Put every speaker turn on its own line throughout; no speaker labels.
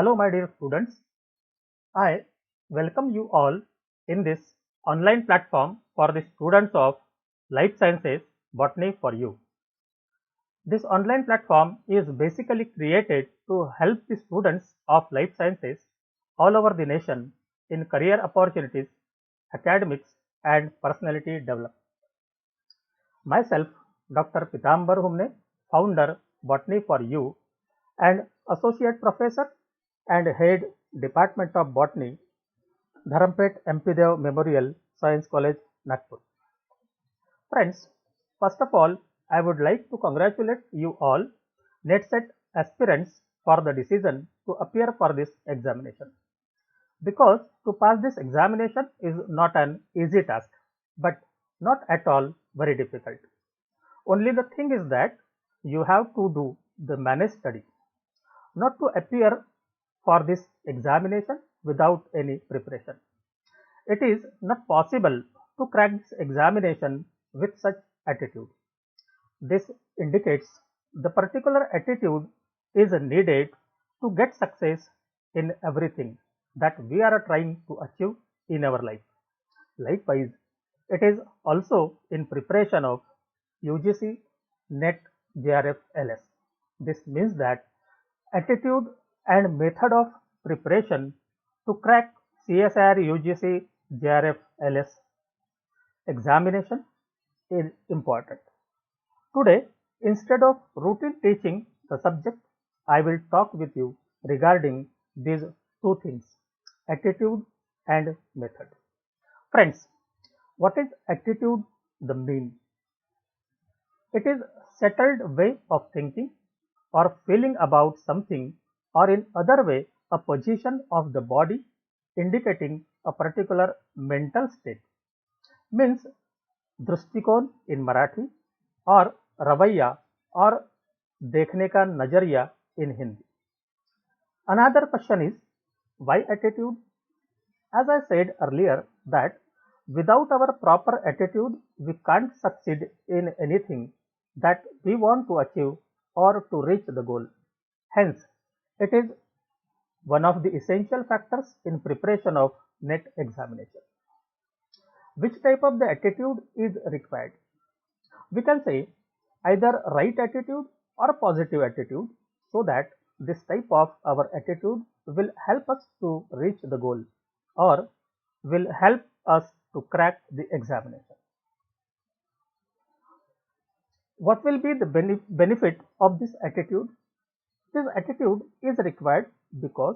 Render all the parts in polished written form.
Hello, my dear students. I welcome you all in this online platform for the students of Life Sciences Botany for You. This online platform is basically created to help the students of life sciences all over the nation in career opportunities, academics, and personality development. Myself, Dr. Pitambar Humne, founder Botany for You and Associate Professor and Head Department of Botany, Dharampet MP Dev Memorial Science College, Nagpur. Friends, first of all, I would like to congratulate you all NetSet aspirants for the decision to appear for this examination. Because to pass this examination is not an easy task, but not at all very difficult. Only the thing is that you have to do the managed study, not to appear for this examination without any preparation. It is not possible to crack this examination with such attitude. This indicates the particular attitude is needed to get success in everything that we are trying to achieve in our life. Likewise, it is also in preparation of UGC NET JRF LS. This means that attitude and method of preparation to crack CSIR UGC JRF LS examination is important. Today, instead of routine teaching the subject, I will talk with you regarding these two things, attitude and method. Friends, what is attitude the mean? It is settled way of thinking or feeling about something, or in other way a position of the body indicating a particular mental state. Means दृष्टिकोण in Marathi or ravaiya or देखने का नजरिया in Hindi. Another question is why attitude? As I said earlier that without our proper attitude we can't succeed in anything that we want to achieve or to reach the goal. Hence, it is one of the essential factors in preparation of NET examination. Which type of the attitude is required? We can say either right attitude or positive attitude, so that this type of our attitude will help us to reach the goal or will help us to crack the examination. What will be the benefit of this attitude? This attitude is required because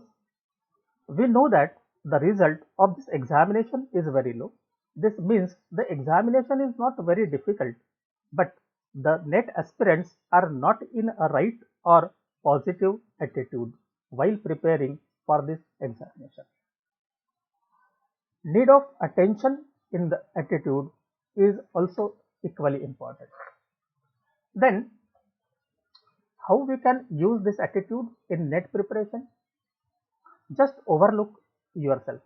we know that the result of this examination is very low. This means the examination is not very difficult, but the NET aspirants are not in a right or positive attitude while preparing for this examination. Need of attention in the attitude is also equally important. Then, how we can use this attitude in NET preparation? Just overlook yourself.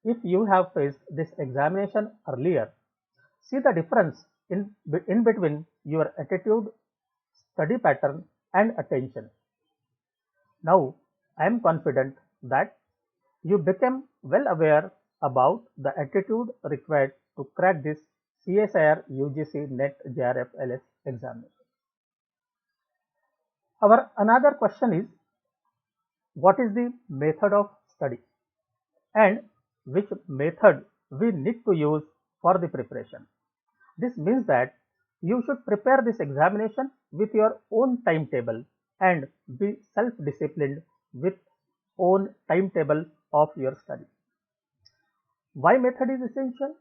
If you have faced this examination earlier, see the difference in between your attitude, study pattern and attention. Now, I am confident that you became well aware about the attitude required to crack this CSIR UGC NET JRF LS examination. Our another question is, what is the method of study and which method we need to use for the preparation? This means that you should prepare this examination with your own timetable and be self-disciplined with own timetable of your study. Why method is essential?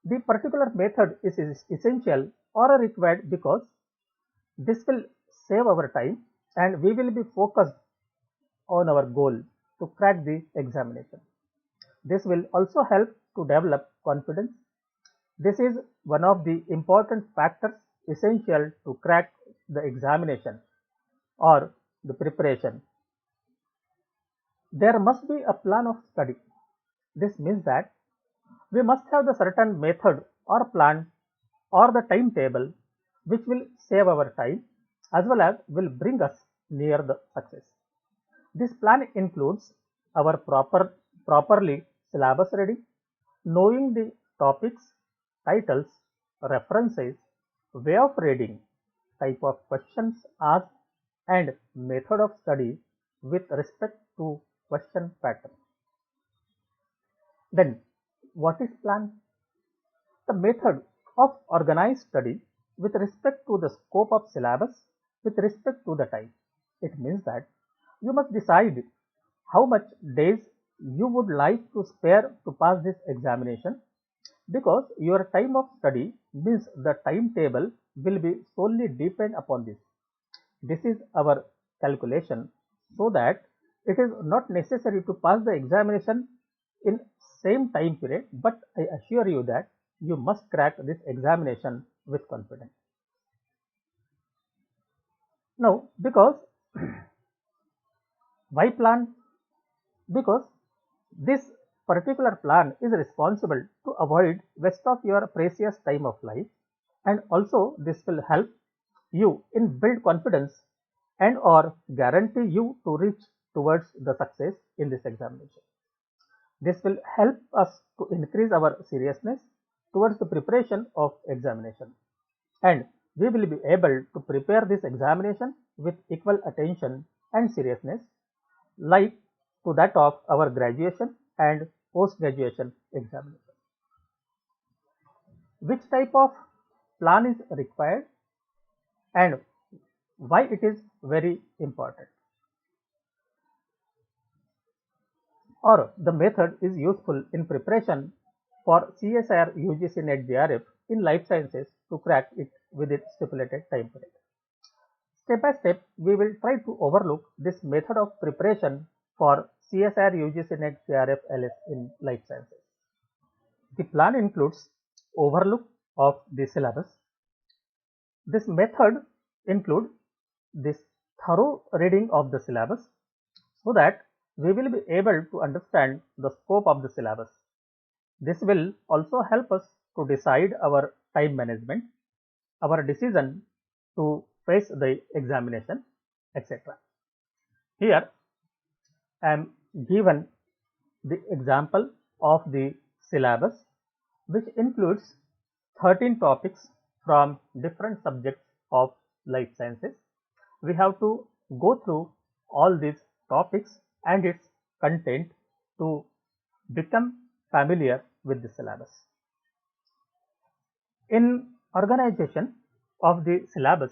The particular method is essential or required because this will save our time and we will be focused on our goal to crack the examination. This will also help to develop confidence. This is one of the important factors essential to crack the examination or the preparation. There must be a plan of study. This means that we must have the certain method or plan or the timetable which will save our time as well as will bring us near the success. This plan includes our properly syllabus reading, knowing the topics, titles, references, way of reading, type of questions asked, and method of study with respect to question pattern. Then, what is plan? The method of organized study with respect to the scope of syllabus with respect to the time. It means that you must decide how much days you would like to spare to pass this examination, because your time of study means the timetable will be solely depend upon this. This is our calculation, so that it is not necessary to pass the examination in same time period, but I assure you that you must crack this examination with confidence. Now, because why plan? Because this particular plan is responsible to avoid waste of your precious time of life, and also this will help you in build confidence and or guarantee you to reach towards the success in this examination. This will help us to increase our seriousness towards the preparation of examination, and we will be able to prepare this examination with equal attention and seriousness like to that of our graduation and post-graduation examination. Which type of plan is required and why it is very important? Or the method is useful in preparation for CSIR UGC NET JRF in life sciences to crack it within stipulated time period. Step by step, we will try to overlook this method of preparation for CSIR UGC NET JRF LS in life sciences. The plan includes overlook of the syllabus. This method includes this thorough reading of the syllabus, so that we will be able to understand the scope of the syllabus. This will also help us to decide our time management, our decision to face the examination, etc. Here I am given the example of the syllabus, which includes 13 topics from different subjects of life sciences. We have to go through all these topics and its content to become familiar with the syllabus. In organization of the syllabus,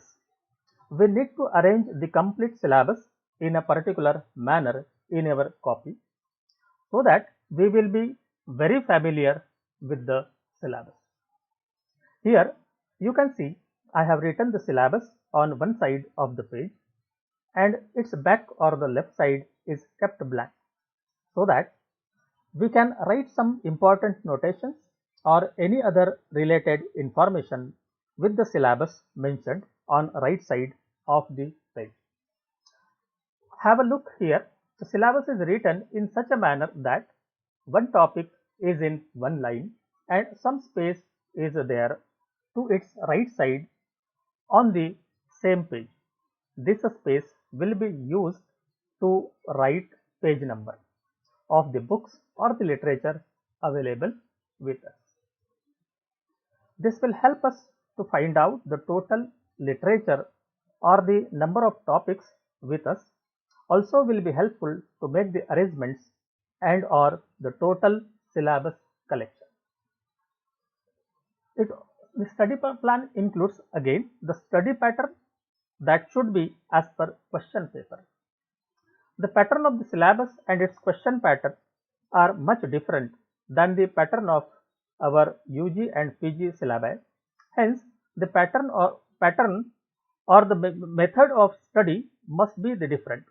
we need to arrange the complete syllabus in a particular manner in our copy, so that we will be very familiar with the syllabus. Here you can see I have written the syllabus on one side of the page, and its back or the left side is kept blank, so that we can write some important notations or any other related information with the syllabus mentioned on right side of the page. Have a look here. The syllabus is written in such a manner that one topic is in one line and some space is there to its right side on the same page. This space will be used to write page number of the books or the literature available with us. This will help us to find out the total literature or the number of topics with us. Also will be helpful to make the arrangements and or the total syllabus collection. The study plan includes again the study pattern that should be as per question paper. The pattern of the syllabus and its question pattern are much different than the pattern of our UG and PG syllabi. Hence, the pattern or the method of study must be the different.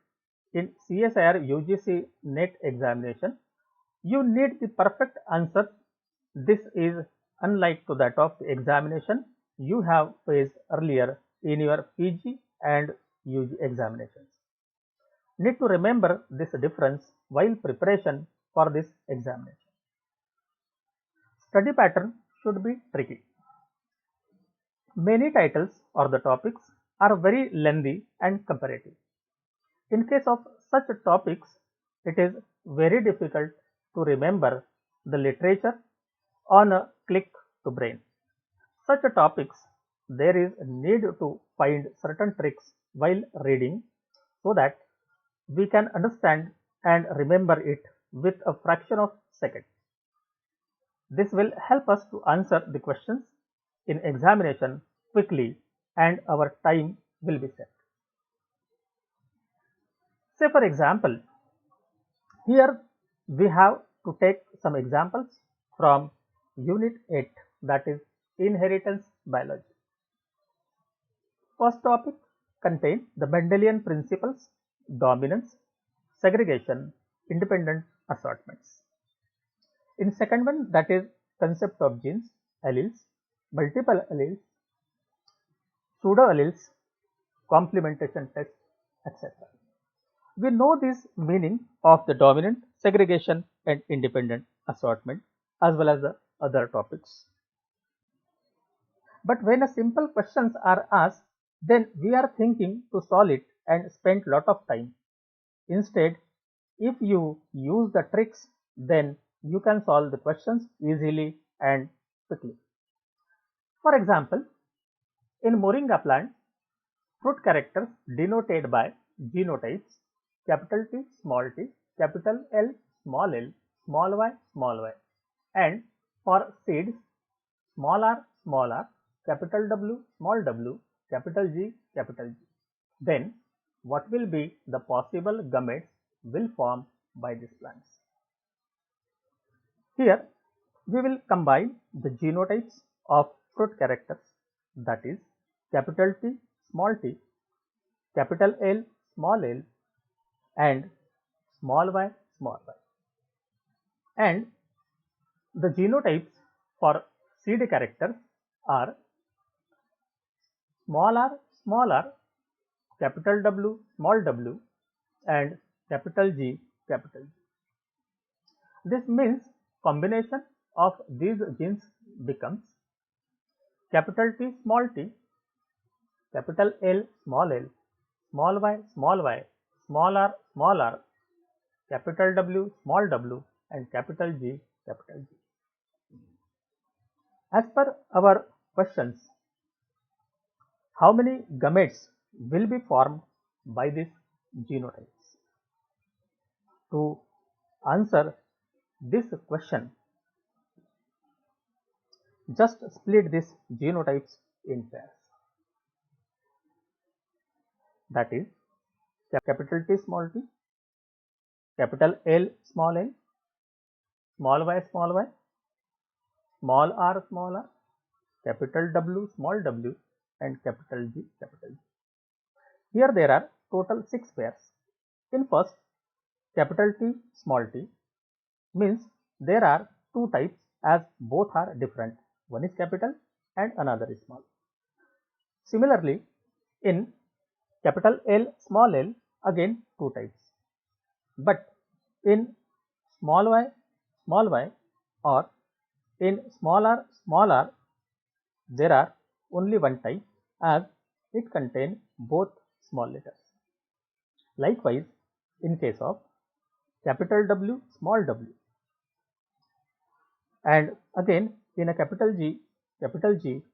In CSIR UGC NET examination, you need the perfect answer. This is unlike to that of the examination you have faced earlier in your PG and UG examinations. Need to remember this difference while preparation for this examination. Study pattern should be tricky. Many titles or the topics are very lengthy and comparative. In case of such topics, it is very difficult to remember the literature on a click to brain. Such topics, there is a need to find certain tricks while reading so that we can understand and remember it with a fraction of second. This will help us to answer the questions in examination quickly and our time will be saved. Say for example, here we have to take some examples from Unit 8, that is Inheritance Biology. First topic contains the Mendelian principles, dominance, segregation, independent assortments. In second one, that is concept of genes, alleles, multiple alleles, pseudo-alleles, complementation test, etc. We know this meaning of the dominant, segregation and independent assortment as well as the other topics. But when a simple questions are asked, then we are thinking to solve it and spend lot of time. Instead, if you use the tricks, then you can solve the questions easily and quickly. For example, in Moringa plant, fruit characters denoted by genotypes capital T, capital L, small y, and for seeds small r, capital W, capital G. Then what will be the possible gametes will form by these plants? Here we will combine the genotypes of fruit characters, that is capital T, capital L, and small y. And the genotypes for seed characters are small r, capital W, and capital G. This means combination of these genes becomes capital T, capital L, small y, small r, capital W, and capital G. As per our questions, how many gametes will be formed by these genotypes? To answer this question, just split these genotypes in pairs. That is capital T, capital L, small y, small r, capital W, and capital G. Here there are total 6 pairs. In first, capital T, small t, means there are 2 types as both are different. One is capital and another is small. Similarly, in capital L, small l, again 2 types. But in small y, or in small r, there are only one type as it contains both small letters. Likewise, in case of capital W, small w, and again in a capital G,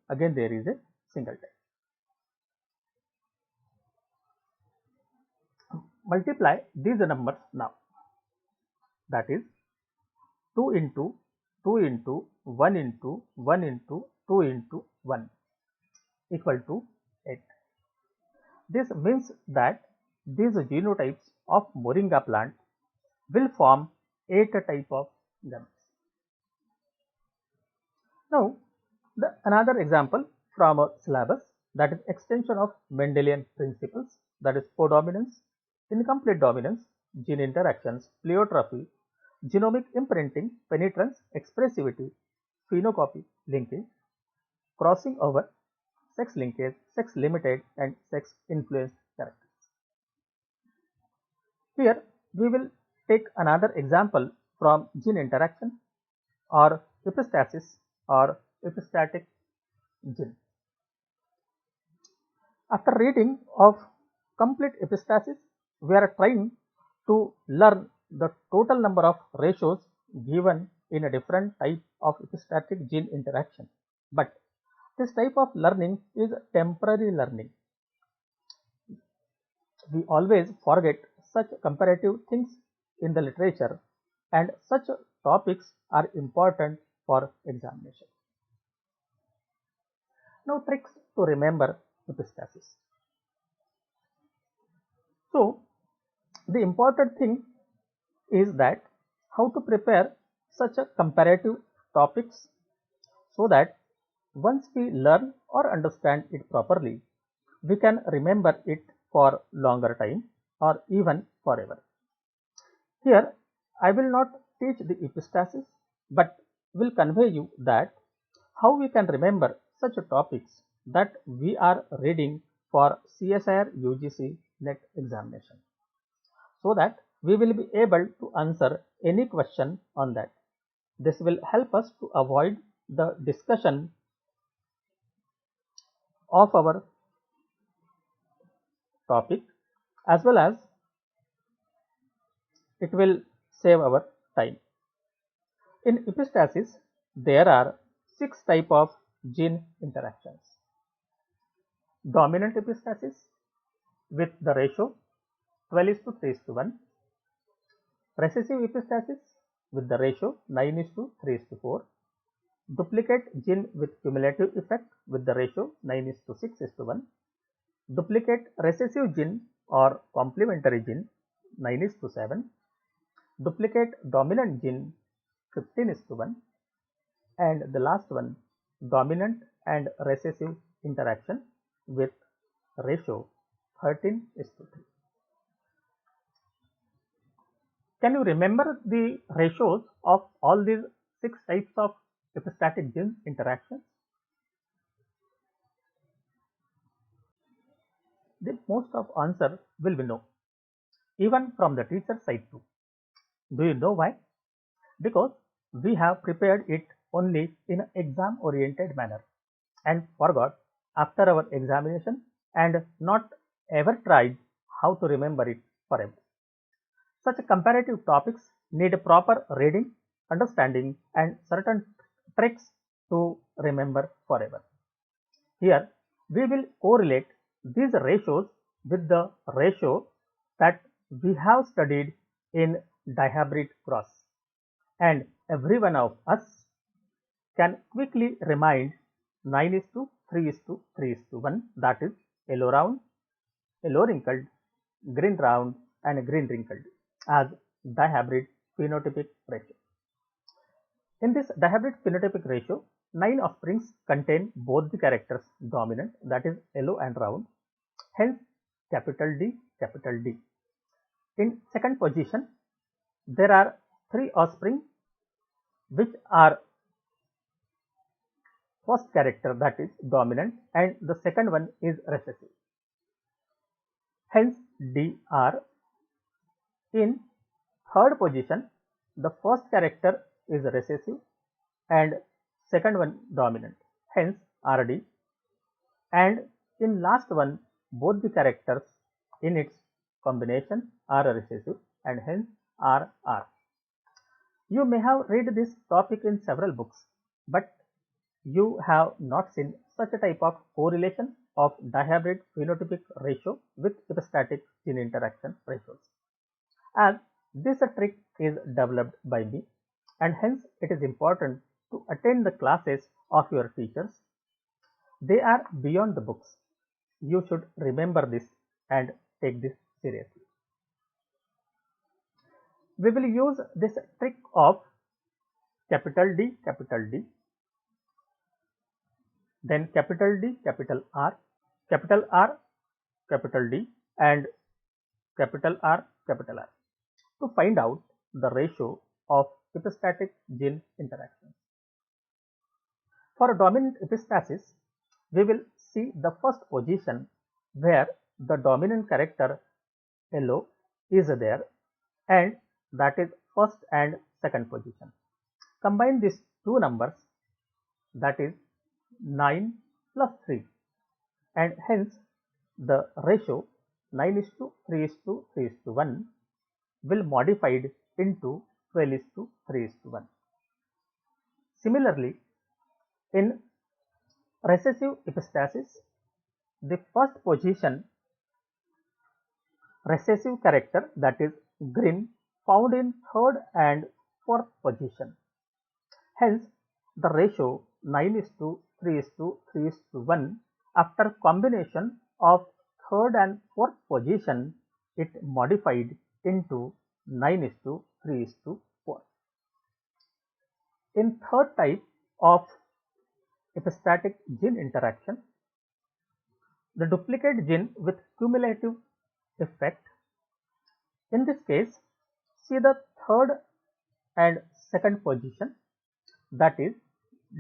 again there is a single type. Multiply these numbers now. That is 2 into 2 into 1 into 1 into 2 into 1 equal to 8. This means that these genotypes of Moringa plant will form 8 type of gametes. Now, another example from a syllabus, that is extension of Mendelian principles, that is codominance, incomplete dominance, gene interactions, pleiotropy, genomic imprinting, penetrance, expressivity, phenocopy, linkage, crossing over, sex linkage, sex limited, and sex influenced characters. Here we will take another example from gene interaction or epistasis or epistatic gene. After reading of complete epistasis, we are trying to learn the total number of ratios given in a different type of epistatic gene interaction. But this type of learning is temporary learning. We always forget such comparative things in the literature, and such topics are important for examination. Now, tricks to remember epistasis. So, the important thing is that how to prepare such a comparative topics so that once we learn or understand it properly, we can remember it for longer time or even forever. Here, I will not teach the epistasis, but will convey you that how we can remember such topics that we are reading for CSIR UGC NET examination, so that we will be able to answer any question on that. This will help us to avoid the discussion of our topic, as well as it will save our time. In epistasis, there are 6 types of gene interactions. Dominant epistasis with the ratio 12:3:1. Recessive epistasis with the ratio 9:3:4. Duplicate gene with cumulative effect with the ratio 9:6:1. Duplicate recessive gene or complementary gene 9:7. Duplicate dominant gene 15:1. And the last one, dominant and recessive interaction with ratio 13:3. Can you remember the ratios of all these 6 types of epistatic gene interactions? The most of answer will be no, even from the teacher side too. Do you know why? Because we have prepared it only in an exam oriented manner and forgot after our examination and not ever tried how to remember it forever. Such comparative topics need proper reading, understanding, and certain tricks to remember forever. Here we will correlate these ratios with the ratio that we have studied in dihybrid cross, and every one of us can quickly remind 9:3:3:1, that is yellow round, yellow wrinkled, green round, and green wrinkled as dihybrid phenotypic ratio. In this dihybrid phenotypic ratio, 9 offsprings contain both the characters dominant, that is yellow and round, hence capital D, capital D. In second position, there are 3 offspring which are first character, that is dominant, and the second one is recessive, hence DR. In third position, the first character is recessive and second one dominant, hence RD, and in last one both the characters in its combination are recessive and hence RR. You may have read this topic in several books, but you have not seen such a type of correlation of dihybrid phenotypic ratio with epistatic gene interaction ratios, as this trick is developed by me, and hence it is important to attend the classes of your teachers. They are beyond the books. You should remember this and take this seriously. We will use this trick of capital D, then capital D, capital R, capital R, capital D, and capital R, capital R to find out the ratio of epistatic gene interactions. For dominant epistasis, we will see the first position where the dominant character yellow is there, and that is first and second position. Combine these two numbers, that is 9 plus 3, and hence the ratio 9:3:3:1 will modified into 12:3:1. Similarly, in recessive epistasis, the first position recessive character, that is green, found in third and fourth position. Hence, the ratio 9:3:3:1 after combination of third and fourth position, it modified into 9:3:4. In third type of epistatic gene interaction, the duplicate gene with cumulative effect. In this case, see the third and second position, that is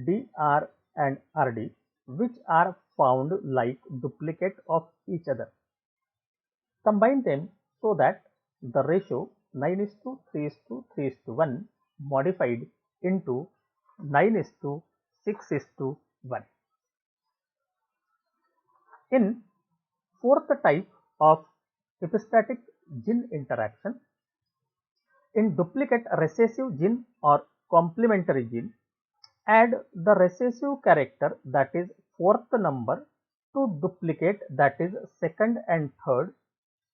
DR and RD, which are found like duplicate of each other. Combine them so that the ratio 9:3:3:1 modified into 9:6:1. In fourth type of epistatic gene interaction, in duplicate recessive gene or complementary gene, add the recessive character, that is fourth number, to duplicate, that is second and third,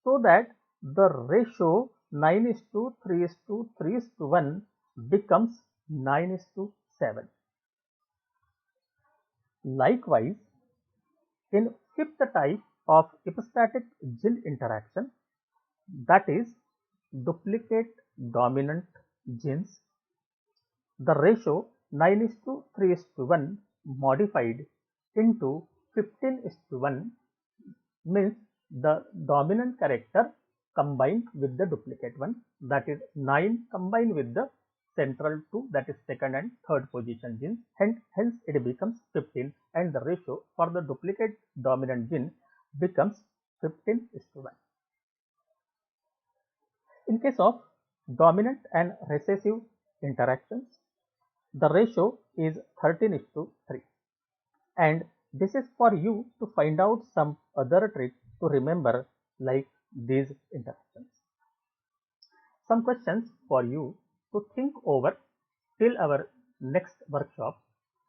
so that the ratio 9:3:3:1 becomes 9:7. Likewise, in fifth type of epistatic gene interaction, that is duplicate dominant genes, the ratio 9:3:1 modified into 15:1 means the dominant character combined with the duplicate one, that is 9 combined with the central 2, that is second and third position genes, hence it becomes 15, and the ratio for the duplicate dominant gene becomes 15:1. In case of dominant and recessive interactions, the ratio is 13:3, and this is for you to find out some other tricks to remember like these interactions. Some questions for you to think over till our next workshop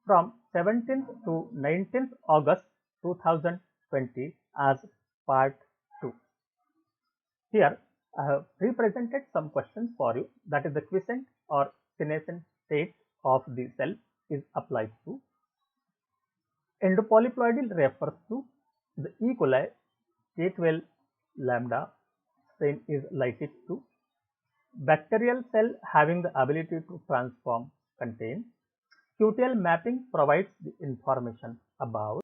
from 17th to 19th August 2020 as part 2. Here I have represented some questions for you, that is the quiescent or senescent state of the cell is applied to. Endopolyploidy refers to the E. coli K12 lambda strain is lytic to. Bacterial cell having the ability to transform contain. QTL mapping provides the information about.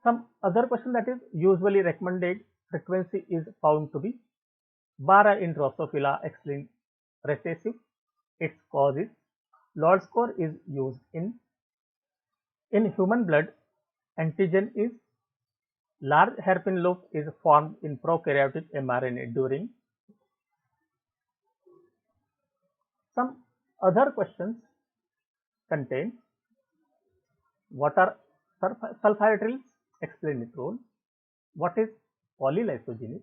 Some other question, that is usually recommended frequency is found to be Bara in Drosophila X-linked recessive. Its cause is Lord score is used in human blood. Antigen is large hairpin loop is formed in prokaryotic mRNA during. Some other questions contain what are sulfhydryls, explain its role, what is polylysogeny,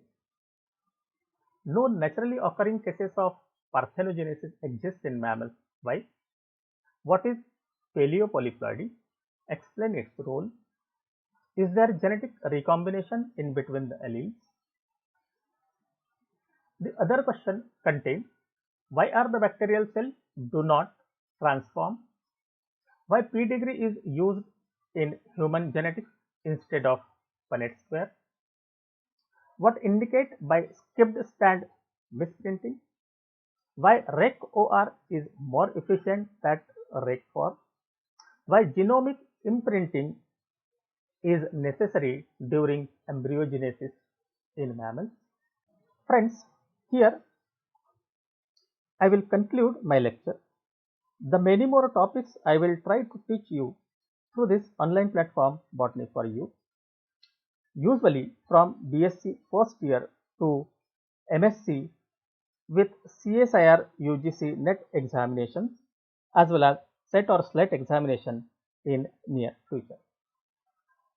no naturally occurring cases of parthenogenesis exist in mammals, why, what is paleopolyploidy, explain its role, is there genetic recombination in between the alleles. The other question contains why are the bacterial cells do not transform, why P degree is used in human genetics instead of Punnett square, what indicate by skipped stand misprinting, why REC-OR is more efficient than REC-4, why genomic imprinting is necessary during embryogenesis in mammals. Friends, here I will conclude my lecture. The many more topics I will try to teach you through this online platform Botany for You. Usually from BSc first year to MSc with CSIR UGC NET examinations as well as SET or SLET examination in near future.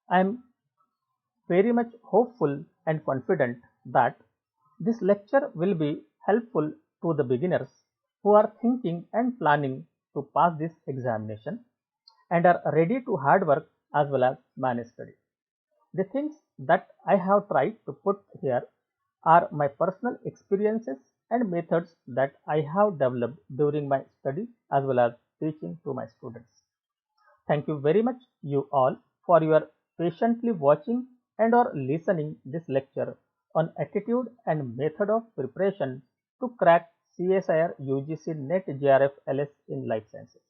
I am very much hopeful and confident that This lecture will be helpful to the beginners who are thinking and planning to pass this examination and are ready to hard work as well as manage study. The things that I have tried to put here are my personal experiences and methods that I have developed during my study as well as teaching to my students. Thank you very much you all for your patiently watching and or listening this lecture on attitude and method of preparation to crack CSIR UGC NET JRF LS in life sciences.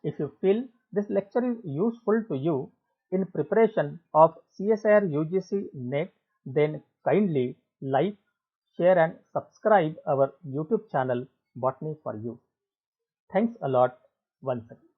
If you feel this lecture is useful to you in preparation of CSIR UGC NET, then kindly like, share and subscribe our YouTube channel Botany for You. Thanks a lot once again.